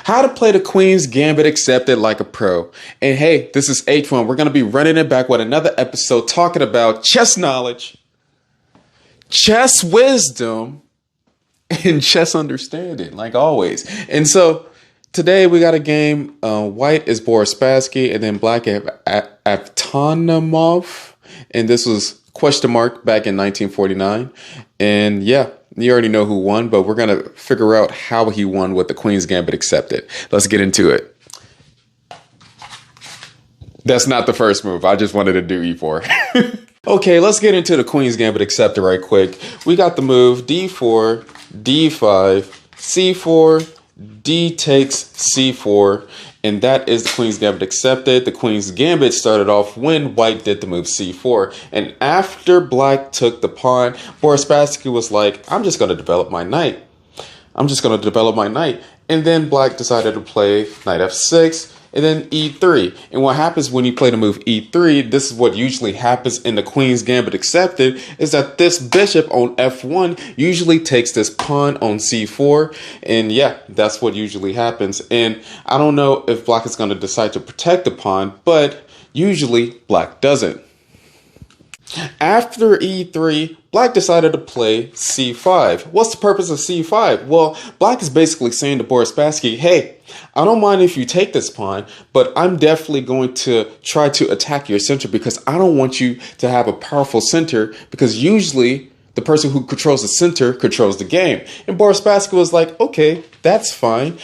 How to play the Queen's Gambit accepted like a pro. And hey, this is H1. We're going to be running it back with another episode talking about chess knowledge, chess wisdom, and chess understanding, like always. And so today we got a game. White is Boris Spassky, and then black Avtonomov. And this was question mark back in 1949. And yeah, you already know who won, but we're going to figure out how he won with the Queen's Gambit accepted. Let's get into it. That's not the first move. I just wanted to do e4. Okay, let's get into the Queen's Gambit accepted right quick. We got the move d4, d5, c4, d takes c4, and that is the Queen's Gambit accepted. The Queen's Gambit started off when white did the move c4, and after black took the pawn, Boris Spassky was like, I'm just going to develop my knight. And then black decided to play knight f6, and then e3. And what happens when you play the move e3, this is what usually happens in the Queen's Gambit accepted, is that this bishop on f1 usually takes this pawn on c4. And yeah, that's what usually happens. And I don't know if black is going to decide to protect the pawn, but usually black doesn't. After e3, black decided to play c5. What's the purpose of c5? Well, black is basically saying to Boris Spassky, hey, I don't mind if you take this pawn, but I'm definitely going to try to attack your center because I don't want you to have a powerful center, because usually the person who controls the center controls the game. And Boris Spassky was like, okay, that's fine.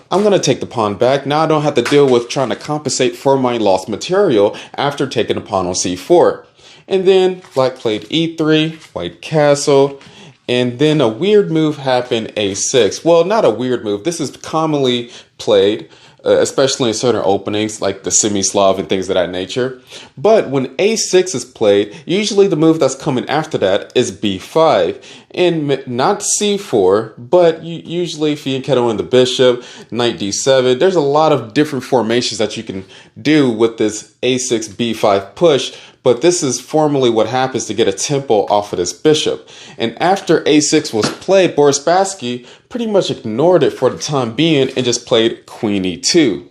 I'm going to take the pawn back. Now I don't have to deal with trying to compensate for my lost material after taking the pawn on c4. And then black played e3, white castled, and then a weird move happened, a6. Well, not a weird move. This is commonly played, especially in certain openings like the semi-Slav and things of that nature. But when a6 is played, usually the move that's coming after that is b5. And not c4, but usually fianchetto in the bishop, knight d7. There's a lot of different formations that you can do with this a6 b5 push. But this is formally what happens to get a tempo off of this bishop. And after a6 was played, Boris Spassky pretty much ignored it for the time being and just played queen e2.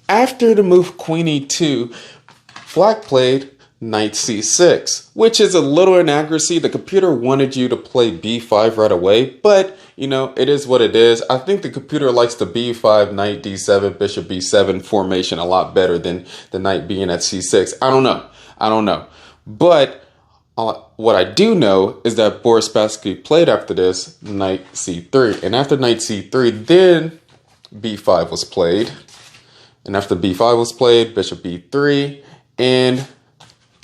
After the move queen e2, black played knight c6, which is a little inaccuracy. The computer wanted you to play b5 right away, but you know, it is what it is. I think the computer likes the b5, knight d7, bishop b7 formation a lot better than the knight being at c6. I don't know. But what I do know is that Boris Spassky played after this knight c3. And after knight c3, then b5 was played. And after b5 was played, bishop b3, and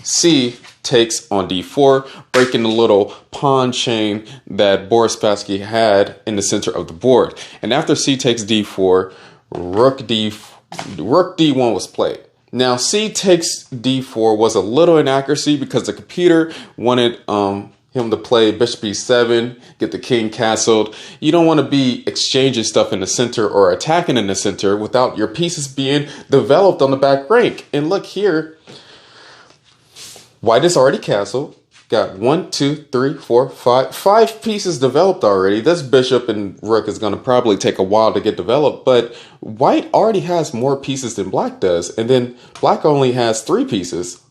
c takes on d4, breaking the little pawn chain that Boris Spassky had in the center of the board. And after c takes d4, rook d1 was played. Now, c takes d4 was a little inaccuracy because the computer wanted him to play bishop e7, get the king castled. You don't want to be exchanging stuff in the center or attacking in the center without your pieces being developed on the back rank. And look here, white is already castled. Got 1, 2, 3, 4, 5. 5 pieces developed already. This bishop and rook is going to probably take a while to get developed, but white already has more pieces than black does. And then black only has 3 pieces.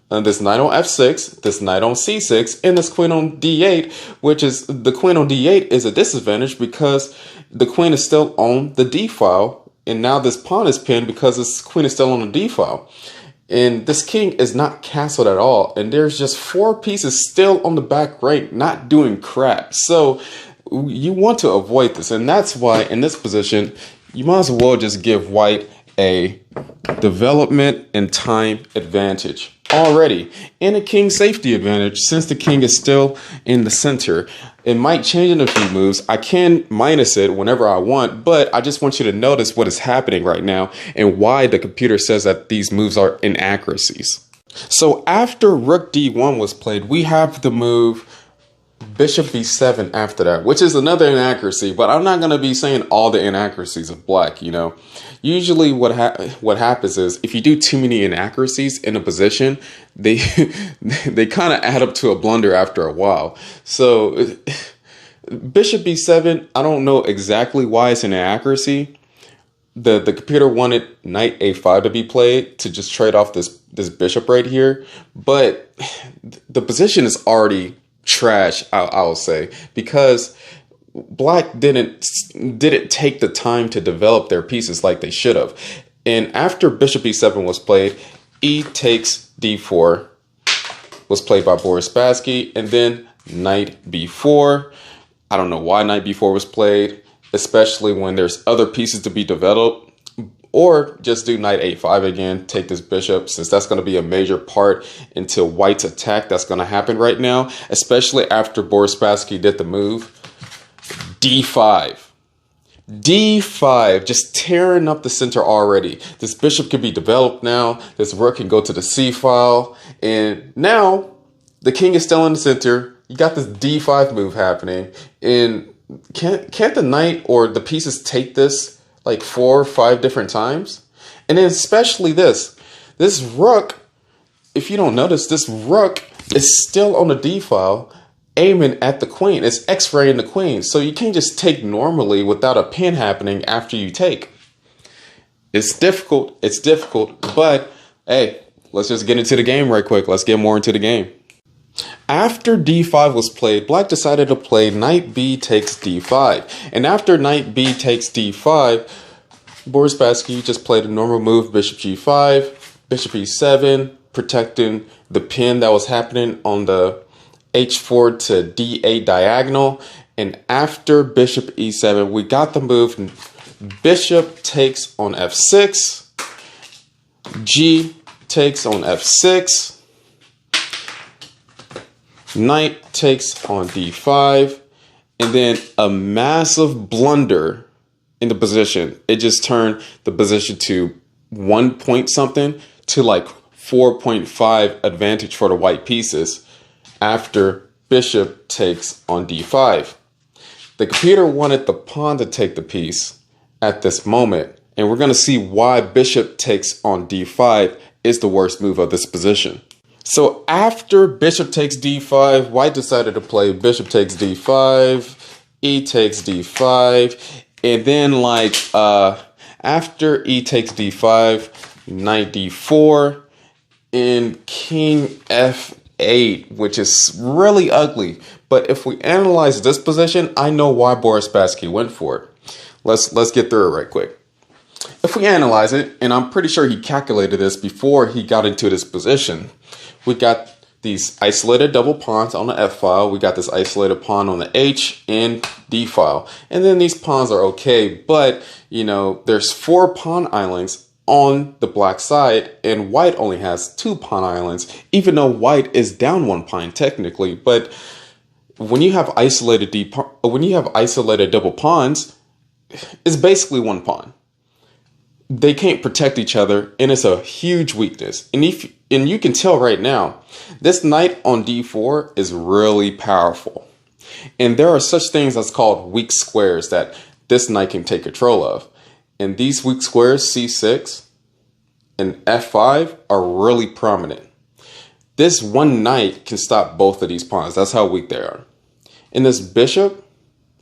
This knight on f6, this knight on c6, and this queen on d8, which is the queen on d8 is a disadvantage because the queen is still on the d file. And now this pawn is pinned because this queen is still on the d file. And this king is not castled at all. And there's just 4 pieces still on the back rank, not doing crap. So you want to avoid this. And that's why in this position, you might as well just give white a development and time advantage already, and a king safety advantage since the king is still in the center. It might change in a few moves. I can minus it whenever I want, but I just want you to notice what is happening right now and why the computer says that these moves are inaccuracies. So after rook d1 was played, we have the move bishop b7 after that, which is another inaccuracy, but I'm not going to be saying all the inaccuracies of black, you know. Usually what happens is if you do too many inaccuracies in a position, they kind of add up to a blunder after a while. So Bishop b7, I don't know exactly why it's an inaccuracy, the computer wanted knight a5 to be played to just trade off this bishop right here, but the position is already trash, I'll say, because black didn't take the time to develop their pieces like they should have. And after bishop e7 was played, e takes d4 was played by Boris Spassky, and then knight b4. I don't know why knight b4 was played, especially when there's other pieces to be developed. Or just do knight a5 again, take this bishop, since that's going to be a major part into white's attack that's going to happen right now, especially after Boris Spassky did the move. d5. d5, just tearing up the center already. This bishop can be developed now. This rook can go to the c file. And now the king is still in the center. You got this d5 move happening. And can't the knight or the pieces take this like 4 or 5 different times? And then especially this rook, if you don't notice, this rook is still on the d file aiming at the queen. It's x-raying the queen. So you can't just take normally without a pin happening after you take. It's difficult, but hey, let's just get into the game right quick. Let's get more into the game. After d5 was played, black decided to play knight b takes d5. And after knight b takes d5, Boris Spassky just played a normal move, bishop g5, bishop e7, protecting the pin that was happening on the h4 to d8 diagonal. And after bishop e7, we got the move bishop takes on f6, g takes on f6, knight takes on d5, and then a massive blunder in the position. It just turned the position to 1 point something to like 4.5 advantage for the white pieces after bishop takes on d5. The computer wanted the pawn to take the piece at this moment, and we're going to see why bishop takes on d5 is the worst move of this position. So after bishop takes d5, white decided to play bishop takes d5, e takes d5, and then like after e takes d5, knight d4, and king f8, which is really ugly. But if we analyze this position, I know why Boris Spassky went for it. Let's get through it right quick. If we analyze it, and I'm pretty sure he calculated this before he got into this position, we got these isolated double pawns on the F file. We got this isolated pawn on the H and D file. And then these pawns are okay, but you know, there's 4 pawn islands on the black side, and white only has 2 pawn islands, even though white is down 1 pawn technically. But when you have isolated double pawns, it's basically 1 pawn. They can't protect each other, and it's a huge weakness. And you can tell right now, this knight on d4 is really powerful. And there are such things as called weak squares that this knight can take control of. And these weak squares, c6 and f5, are really prominent. This one knight can stop both of these pawns. That's how weak they are. And this bishop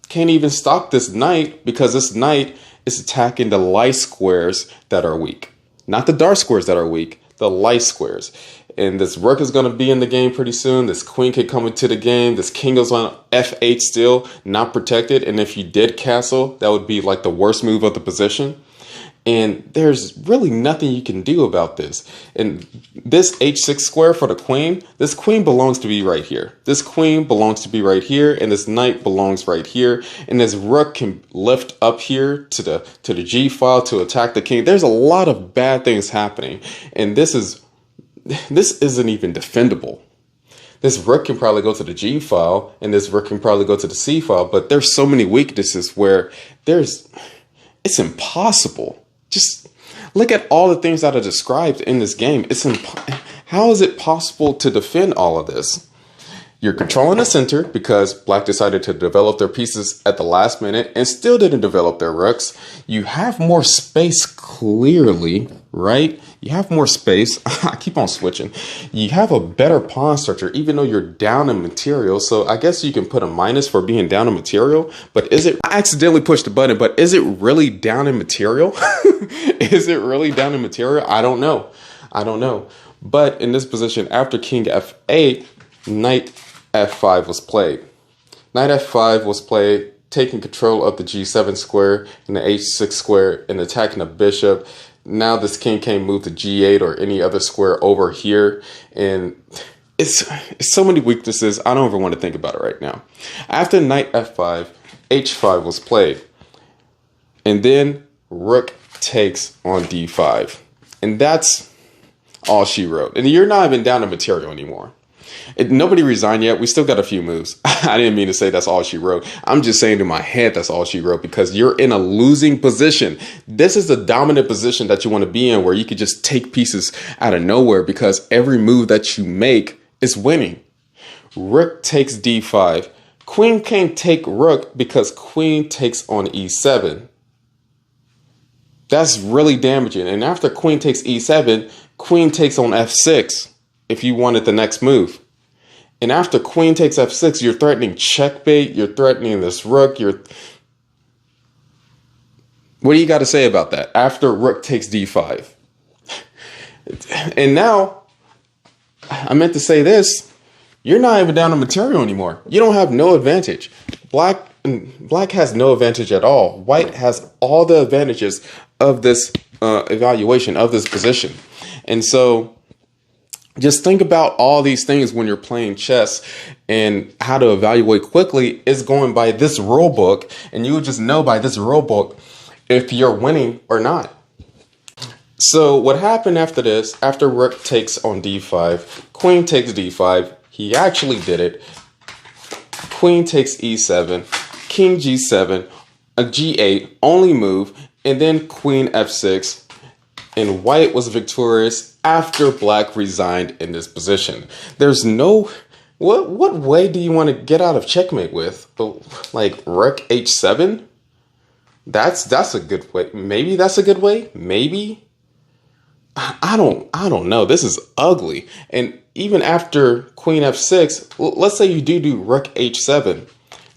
can't even stop this knight, because this knight is attacking the light squares that are weak. Not the dark squares that are weak, the light squares. And this rook is going to be in the game pretty soon. This queen could come into the game. This king goes on f8 still, not protected. And if you did castle, that would be like the worst move of the position. And there's really nothing you can do about this. And this h6 square for the queen, this queen belongs to be right here. This queen belongs to be right here, and this knight belongs right here. And this rook can lift up here to the g file to attack the king. There's a lot of bad things happening, and this isn't even defendable. This rook can probably go to the g file, and this rook can probably go to the c file. But there's so many weaknesses where it's impossible. Just look at all the things that are described in this game. How is it possible to defend all of this? You're controlling the center because black decided to develop their pieces at the last minute and still didn't develop their rooks. You have more space clearly, right? You have more space. I keep on switching. You have a better pawn structure, even though you're down in material. So I guess you can put a minus for being down in material. But is it, I accidentally pushed the button, but is it really down in material? Is it really down in material? I don't know. I don't know. But in this position, after king f8, knight f5 was played. Knight f5 was played, taking control of the g7 square and the h6 square and attacking the bishop. Now this king can't move to g8 or any other square over here. And it's so many weaknesses. I don't even want to think about it right now. After knight f5, h5 was played. And then rook takes on d5. And that's all she wrote. And you're not even down to material anymore. Nobody resigned yet. We still got a few moves. I didn't mean to say that's all she wrote. I'm just saying in my head that's all she wrote because you're in a losing position. This is the dominant position that you want to be in where you could just take pieces out of nowhere because every move that you make is winning. Rook takes d5. Queen can't take rook because queen takes on e7. That's really damaging. And after queen takes e7, queen takes on f6 if you wanted the next move. And after queen takes f6, you're threatening checkmate. You're threatening this rook. What do you got to say about that? After rook takes d5. And now, I meant to say this. You're not even down to material anymore. You don't have no advantage. Black has no advantage at all. White has all the advantages of this evaluation, of this position. And so just think about all these things when you're playing chess, and how to evaluate quickly is going by this rule book. And you will just know by this rule book if you're winning or not. So what happened after this, after rook takes on d5, queen takes d5, he actually did it. Queen takes e7, king g7, a g8, only move, and then queen f6. And white was victorious after black resigned in this position. There's no, what way do you want to get out of checkmate with? Like rook h7? That's a good way. Maybe that's a good way. Maybe. I don't know. This is ugly. And even after queen f6, let's say you do rook h7.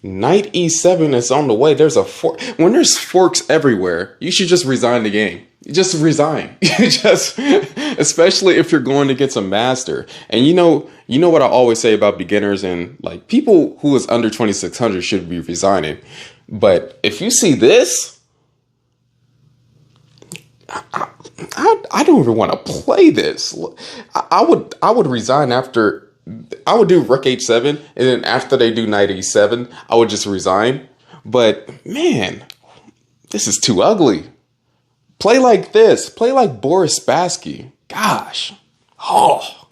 Knight e7 is on the way. There's a fork. When there's forks everywhere, you should just resign the game. Just resign. Especially if you're going against a master. And you know what I always say about beginners and like people who is under 2600 should be resigning. But if you see this, I don't even want to play this. I would resign after. I would do rook h7, and then after they do knight e7, I would just resign. But man, this is too ugly. Play like this. Play like Boris Spassky. Gosh. Oh.